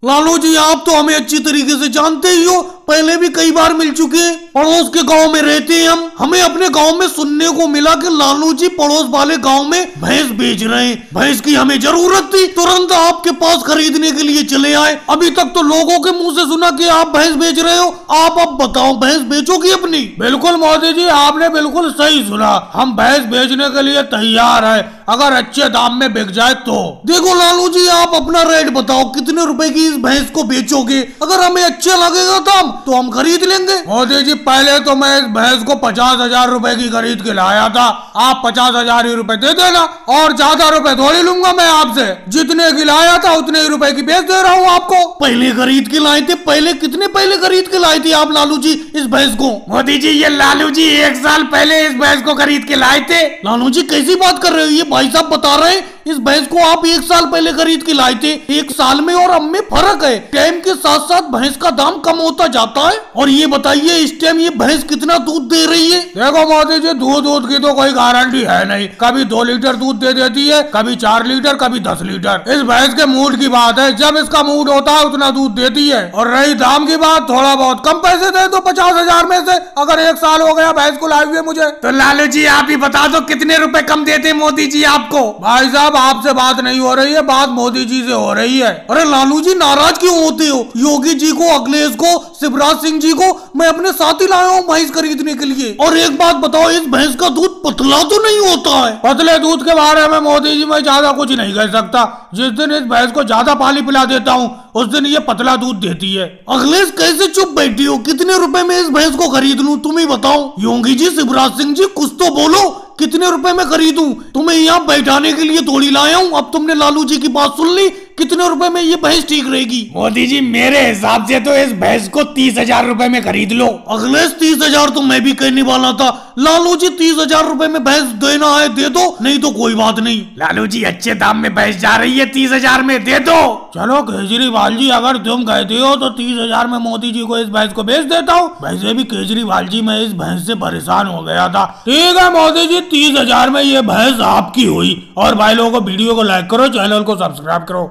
लालू जी, आप तो हमें अच्छी तरीके से जानते ही हो, पहले भी कई बार मिल चुके हैं। पड़ोस के गांव में रहते हैं हम, हमें अपने गांव में सुनने को मिला कि लालू जी पड़ोस वाले गांव में भैंस बेच रहे हैं। भैंस की हमें जरूरत थी, तुरंत आपके पास खरीदने के लिए चले आए। अभी तक तो लोगों के मुंह से सुना कि आप भैंस बेच रहे हो। आप अब बताओ, भैंस बेचोगी अपनी? बिल्कुल मोदी जी, आपने बिल्कुल सही सुना। हम भैंस बेचने के लिए तैयार है, अगर अच्छे दाम में बिक जाए तो। देखो लालू जी, आप अपना रेट बताओ, कितने रुपए की इस भैंस को बेचोगे? अगर हमें अच्छा लगेगा दाम तो हम खरीद लेंगे। मोदी जी, पहले तो मैं इस भैंस को 50,000 रुपए की खरीद के लाया था। आप 50,000 ही रुपए दे देना, और ज्यादा रुपए थोड़ी लूंगा मैं आपसे। जितने की लाया था उतने ही रुपए की बेच दे रहा हूँ आपको। पहले खरीद के लाए थे? कितने पहले खरीद के लाए थे आप लालू जी इस भैंस को? मोदी जी, ये लालू जी 1 साल पहले इस भैंस को खरीद के लाए थे। लालू जी, कैसी बात कर रहे हो? ये भाई साहब बता रहे हैं इस भैंस को आप 1 साल पहले खरीद के लाए थे। 1 साल में और अब में फर्क है। टाइम के साथ साथ भैंस का दाम कम होता जाता है। और ये बताइए, इस टाइम ये भैंस कितना दूध दे रही है? देखो मोदी जी, दूध की तो कोई गारंटी है नहीं। कभी 2 लीटर दूध दे देती है, कभी 4 लीटर, कभी 10 लीटर। इस भैंस के मूड की बात है, जब इसका मूड होता है उतना दूध देती है। और रही दाम की बात, थोड़ा बहुत कम पैसे दे दो 50,000 में से, अगर 1 साल हो गया भैंस को लाए हुए मुझे। तो लालू जी, आप ही बता दो कितने रुपए कम देते मोदी जी आपको? भाई साहब, आपसे बात नहीं हो रही है, बात मोदी जी से हो रही है। अरे लालू जी, नाराज क्यों होते हो? योगी जी को, अखिलेश को, शिवराज सिंह जी को मैं अपने साथ ही लाया हूँ भैंस खरीदने के लिए। और एक बात बताओ, इस भैंस का दूध पतला तो नहीं होता है? पतले दूध के बारे में मोदी जी मैं ज्यादा कुछ नहीं कह सकता। जिस दिन इस भैंस को ज्यादा पानी पिला देता हूँ उस दिन ये पतला दूध देती है। अखिलेश, कैसे चुप बैठी हो? कितने रुपए में इस भैंस को खरीद लूं, तुम ही बताओ। योगी जी, शिवराज सिंह जी, कुछ तो बोलो, कितने रुपए में खरीदूं? तुम्हें यहाँ बैठाने के लिए थोड़ी लाया हूँ। अब तुमने लालू जी की बात सुन ली, कितने रुपए में ये भैंस ठीक रहेगी? मोदी जी, मेरे हिसाब से तो इस भैंस को 30,000 रुपए में खरीद लो। अखिलेश, 30,000 तो मैं भी कहने वाला था। लालू जी, 30,000 रुपए में भैंस देना है दे दो, नहीं तो कोई बात नहीं। लालू जी, अच्छे दाम में भैंस जा रही है, 30,000 में दे दो। चलो केजरीवाल जी, अगर तुम कहते हो तो 30,000 में मोदी जी को इस भैंस को बेच देता हूँ। वैसे भी केजरीवाल जी, मैं इस भैंस से परेशान हो गया था। ठीक है मोदी जी, 30,000 में ये भैंस आपकी हुई। और भाई लोगों को वीडियो को लाइक करो, चैनल को सब्सक्राइब करो।